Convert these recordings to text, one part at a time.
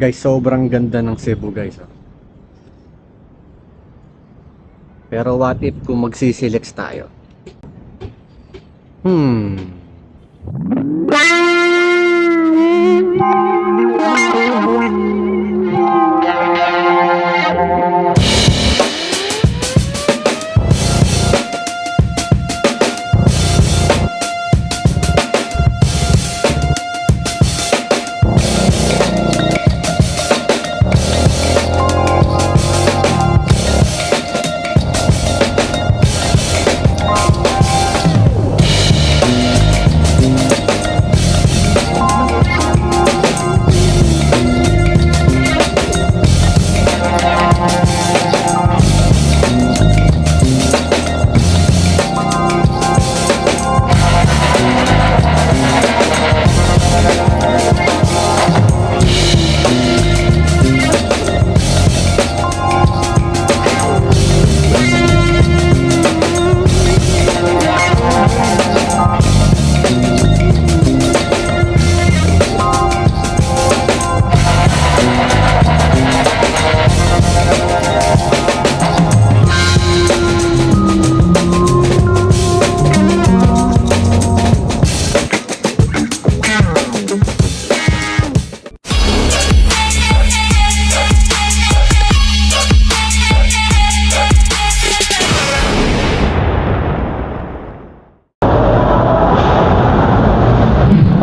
Guys, sobrang ganda ng Cebu, guys. Oh. Pero what if kung magsiselect tayo?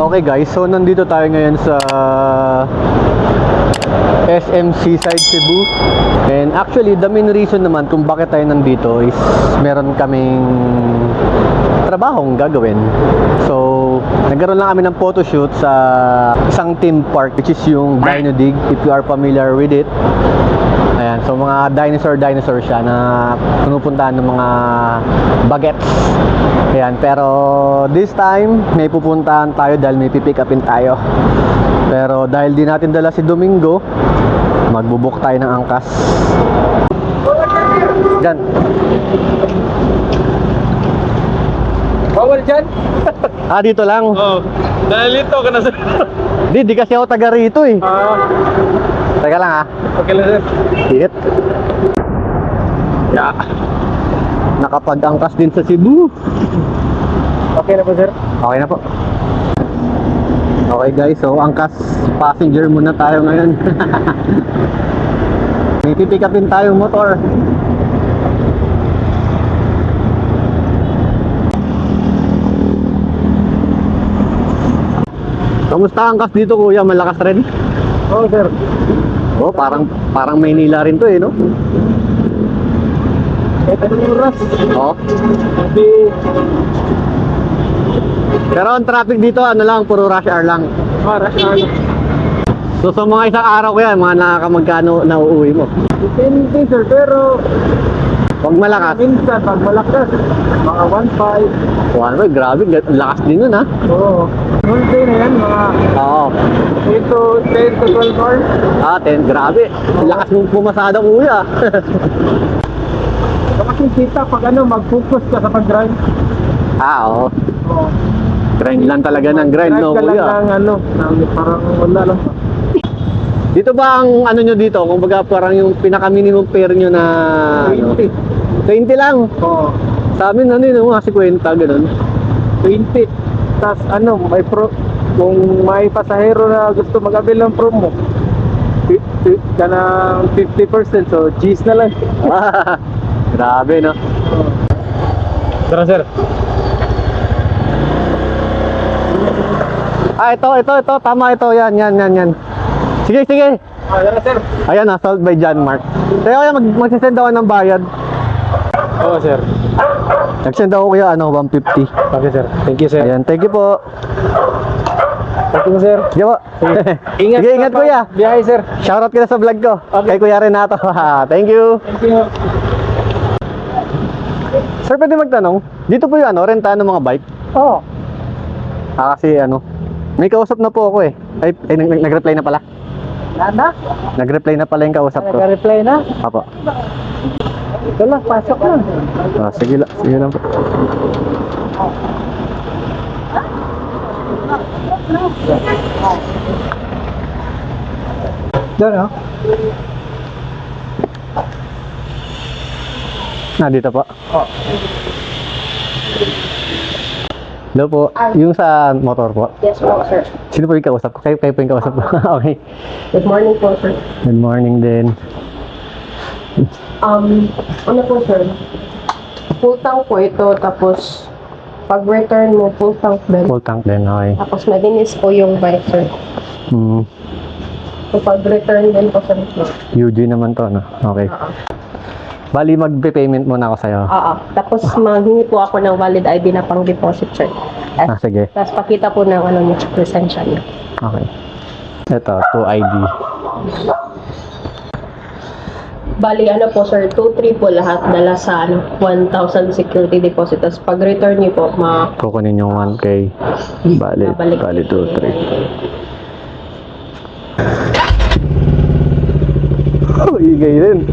Okay guys, so nandito tayo ngayon sa SM Seaside Cebu. And actually, the main reason naman kung bakit tayo nandito is meron kaming trabahong gagawin. So, nagkaroon lang kami ng photoshoot sa isang theme park which is yung Dino Dig, if you are familiar with it. Ayan, so mga dinosaur siya na pinupuntahan ng mga bagets. Ayan, pero this time may pupuntahan tayo dahil may pipick upin tayo. Pero dahil di natin dala si Domingo, magbubuk tayo ng angkas. Diyan. Bawal dyan? Dito lang. Oo. Dahil ito ka na sir. Di kasi ako taga rito eh. Teka lang Okay lang sir. Hit. Yeah. Nakapag-angkas din sa Cebu. Okay na po sir? Okay na po. Okay guys, so angkas passenger muna tayo ngayon. May pipick upin tayong motor. Kamusta angkas dito kuya? Malakas rin? Oo sir. Oh, parang Maynila rin to eh, no? Kahit anong oras. Oo. Hindi. Pero ang traffic dito, ano lang, puro rush hour lang. Rush hour. So sa mga isang araw ko yan, mga nakakamagkano na uuwi mo? Depende sir, pero Huwag malakas. minsan pag malakas, mga 1.5. Wow, grabe, lakas din nun ha. Oo. Noon day na yan, mga Oo. 10 to 12 hours. 10, grabe. Lakas mong pumasada kuya. Kasi kita pag mag-focus ka sa pag-drive. Oo. Oo. Grind lang talaga ng grind, no Drive ka lang kuya? ng parang wala lang. Dito ba ang ano nyo dito? Kung baga parang yung pinaka-minimum fare nyo na 20. 20 lang. Oo. Sa amin ano yun, mga 50, ganun. 20. Tapos kung may pasahero na gusto mag-avail ng promo, ka ng 50%, so G's na lang. Grabe, no? Tara sir. Ito, tama ito, yan. Sige. Tara sir. Ayan, sold by John Mark. Kaya magsisend ako ng bayad. Oo sir. Nagsend ako kuya, 150. Okay sir. Thank you sir. Ayan, thank you po. Thank you sir. Sige po. Ingat, Sige, ingat kuya. Biyahe sir. Shoutout kita sa vlog ko. Okay. Kay Kuya Renato. Thank you. Thank you. Sir, pwede magtanong? Dito po yung rentahan ng mga bike? Oo. Kasi may kausap na po ako eh. Ay nag-reply na pala. Nana? Nag-reply na pala yung kausap ko. Nag-reply na? Apo. Ito lang, pasok lang. Sige lang po. Doon, oh. Dito po. Oh. Hello po. Yung sa motor po. Yes po, sir. Sino po yung kausap ko? Kayo po yung kausap ko. Okay. Good morning po, sir. Good morning din. Ano po, sir? Full tank po ito, tapos pag-return mo, full tank din. Full tank din, okay. Tapos malinis po yung bike, sir. Hmm. So pag-return din po, sir. UG naman to, no? Okay. Bali, mag-payment muna ako sa'yo. Oo. Tapos maghingi po ako ng valid ID na pang deposit, sir. Sige. Tapos pakita po ng ano niyo, presensya niyo. Okay. Ito, 2ID. Bali, ano po, sir, 2-3 po lahat dala sa 1,000 security deposit. Tapos pag-return niyo po, Kukunin yung 1K. Bali, Babalik. 2, 3. Oh, igay din.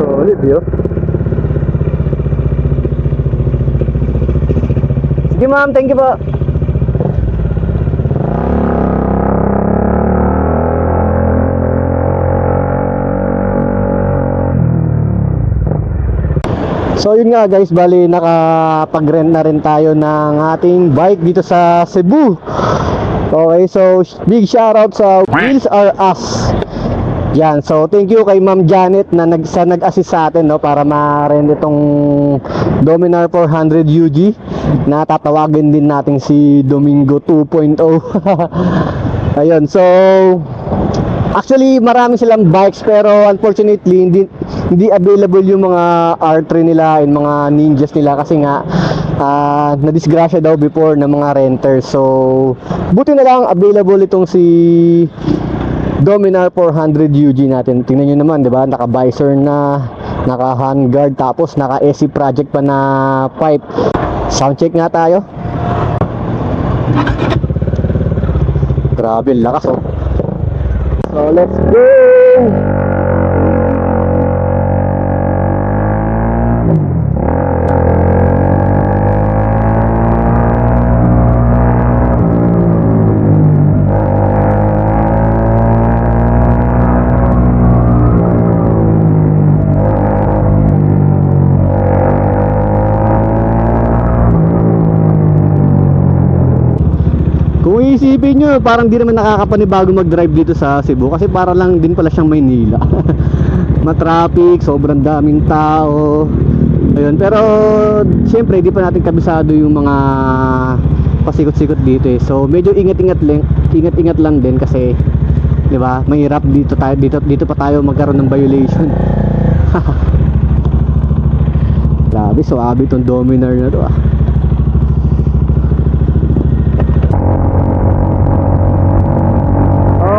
Solid yun. Sige ma'am, thank you po. So yun nga guys, bali nakapag-rent na rin tayo ng ating bike dito sa Cebu. Okay, so big shoutout sa Wheels Are Us. Yan, so thank you kay Ma'am Janet na nag-assist sa atin, no, para ma-rent itong Dominar 400 UG na tatawagin din natin si Domingo 2.0. Ayun, so actually marami silang bikes pero unfortunately hindi available yung mga R3 nila and mga Ninjas nila kasi nga na-disgrasya daw before ng mga renters. So buti na lang available itong si Dominar 400 UG natin. Tingnan nyo naman, di ba? Naka-visor na, naka-handguard, tapos naka-SC project pa na pipe. Sound check nga tayo. Grabe, lakas oh. So let's go! Kung iisipin nyo, parang di naman nakakapanibago mag-drive dito sa Cebu kasi para lang din pala siyang Maynila. Matraffic, sobrang daming tao. Ayun, pero siyempre di pa natin kabisado yung mga pasikot-sikot dito eh. So medyo ingat-ingat lang din kasi 'di ba? Mahirap dito pa tayo magkaroon ng violation. Grabe, so abi tong Dominar na to ah.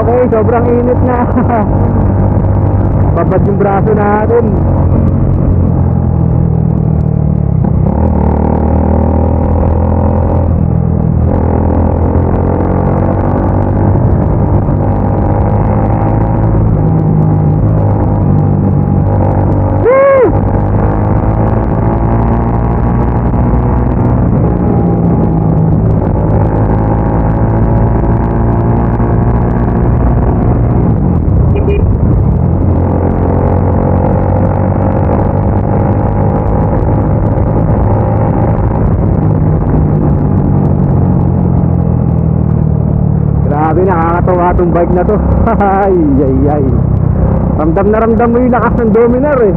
Okay, sobrang init na. Babad yung braso natin. Grabe, nakakatawa itong bike na to. Ay, ay, ay. Ramdam na ramdam mo yung lakas ng Dominar eh.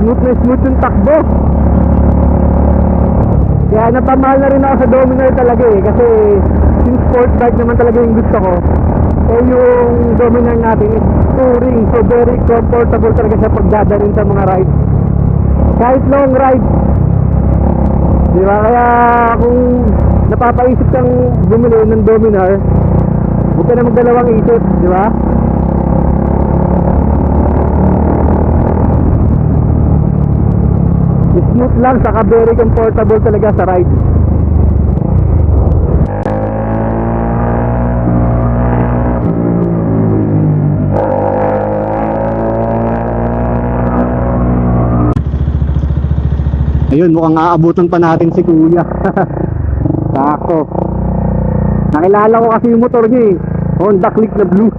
Smooth na smooth yung takbo. Kaya napamahal na rin ako sa Dominar talaga eh. Kasi yung sport bike naman talaga yung gusto ko. Eh yung Dominar natin is touring. So very comfortable talaga siya pagdadaling sa mga rides. Kahit long ride. Diba? Kaya kung napapaisip kang bumili ng Dominar, huwag ka na magdalawang isip, diba? Smooth lang, saka very comfortable talaga sa ride. Ayun, mukhang aabutan pa natin si Kuya. Sakto. Nakilala ko kasi yung motor niya eh. Honda Click na blue.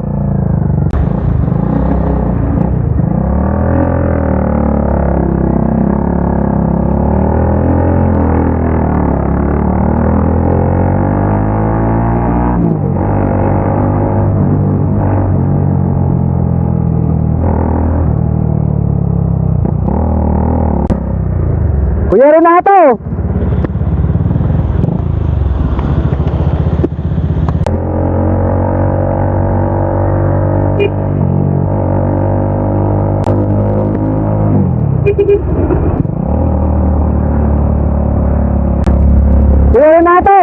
Kuya Renato! Kuya Renato!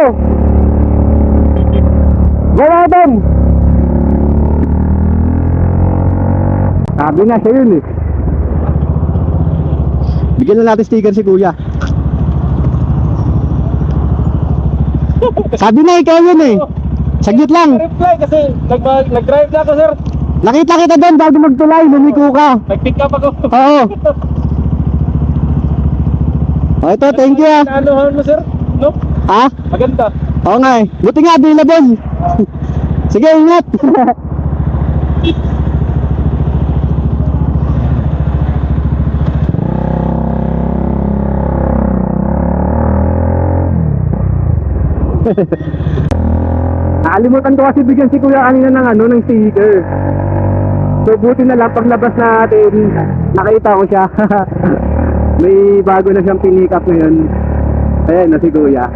Gawa doon! Sabi na siya yun eh. Bigyan na natin sticker si Kuya. Sabi na ikaw yun eh. Saglit lang. Reply kasi nag-drive na ako, sir. Nakita kita doon bago magtulay. Lumiko ka. Nag-pick up ako. Oo. O ito, thank you ah. Ano mo, sir? No? Ha? Maganda. Oo nga eh. Buti nga available. Sige, ingat. Nakalimutan ko kasi bigyan si Kuya kanina ng sticker. So buti na lang paglabas natin, nakita ko siya. May bago na siyang pinick up ngayon. Ayan na si Kuya.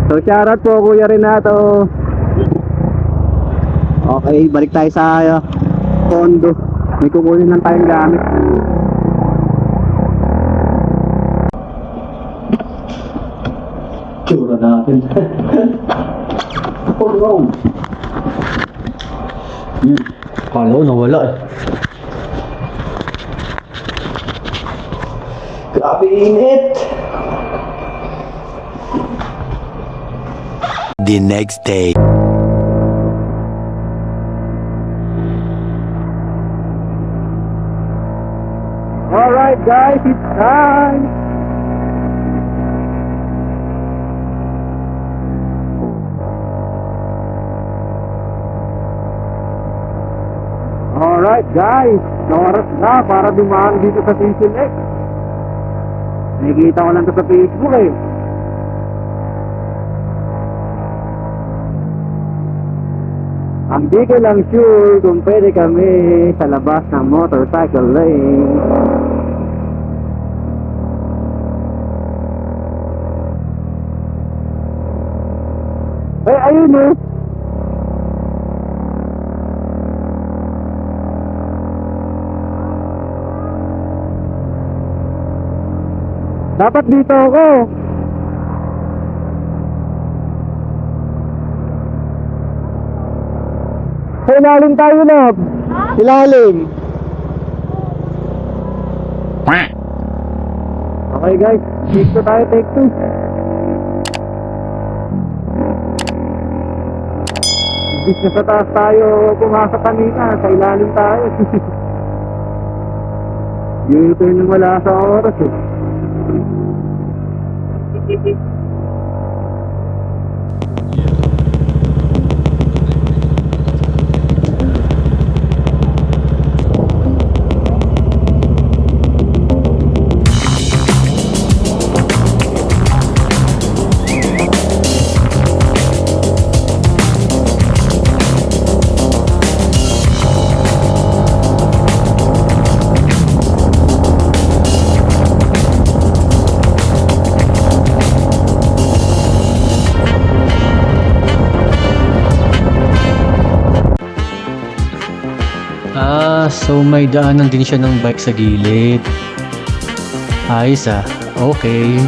So shoutout po Kuya Renato. Okay, balik tayo sa Tondo. May kukunin lang tayong gamit. Tsura natin. Oh no. Kala ko nawala eh. Grabe init. The next day. Alright guys, it's time. Alright guys, oras na para dumaan dito sa Station X. Nakikita ko lang to sa Facebook eh. Ang di ko lang sure kung pwede kami sa labas ng motorcycle lane. Eh, ayun eh. Dapat dito ako. Sa ilalim tayo na. Ilalim. Okay guys, take two tayo, take two. Bis na sa taas tayo pumasok kanina, sa ilalim tayo. Yun ito yung wala sa oras eh. So may daanan din siya ng bike sa gilid. Ayos ah. Okay.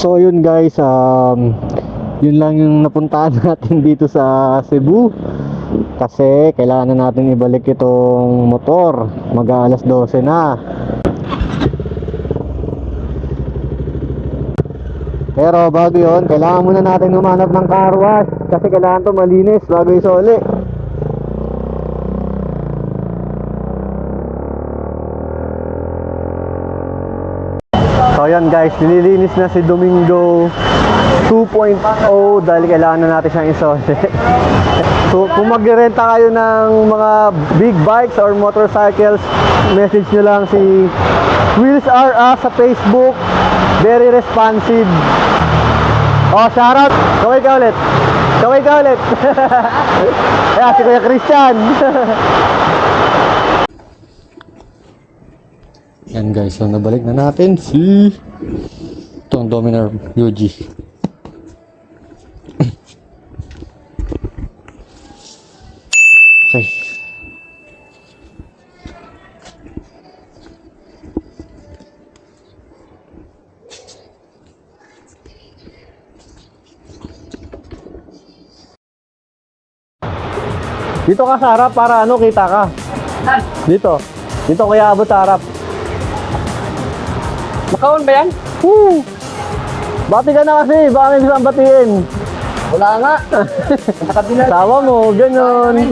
So yun guys, yun lang yung napuntahan natin dito sa Cebu. Kasi kailangan na natin ibalik itong motor. Mag-aalas 12 na. Pero bago yun, kailangan muna natin humanap ng car wash. Kasi kailangan to malinis bago isoli. So yan guys, nililinis na si Domingo 2.0 dahil kailangan na natin siyang isoli. So kung magrerenta kayo ng mga big bikes or motorcycles, message nyo lang si Wheels R Us sa Facebook. Very responsive. Oh, shoutout! Kaway ka ulit! Kaway ka ulit! Ayan, si Kuya Christian! Yan guys, so nabalik na natin si itong Dominar UG. Okay. Dito ka sa harap para ano, kita ka. Dito. Dito kaya abot sa harap. Makaon ba yan? Woo! Bati ka na kasi, baka may isang batiin. Wala nga. Sa kabila. Tawa mo, ganun.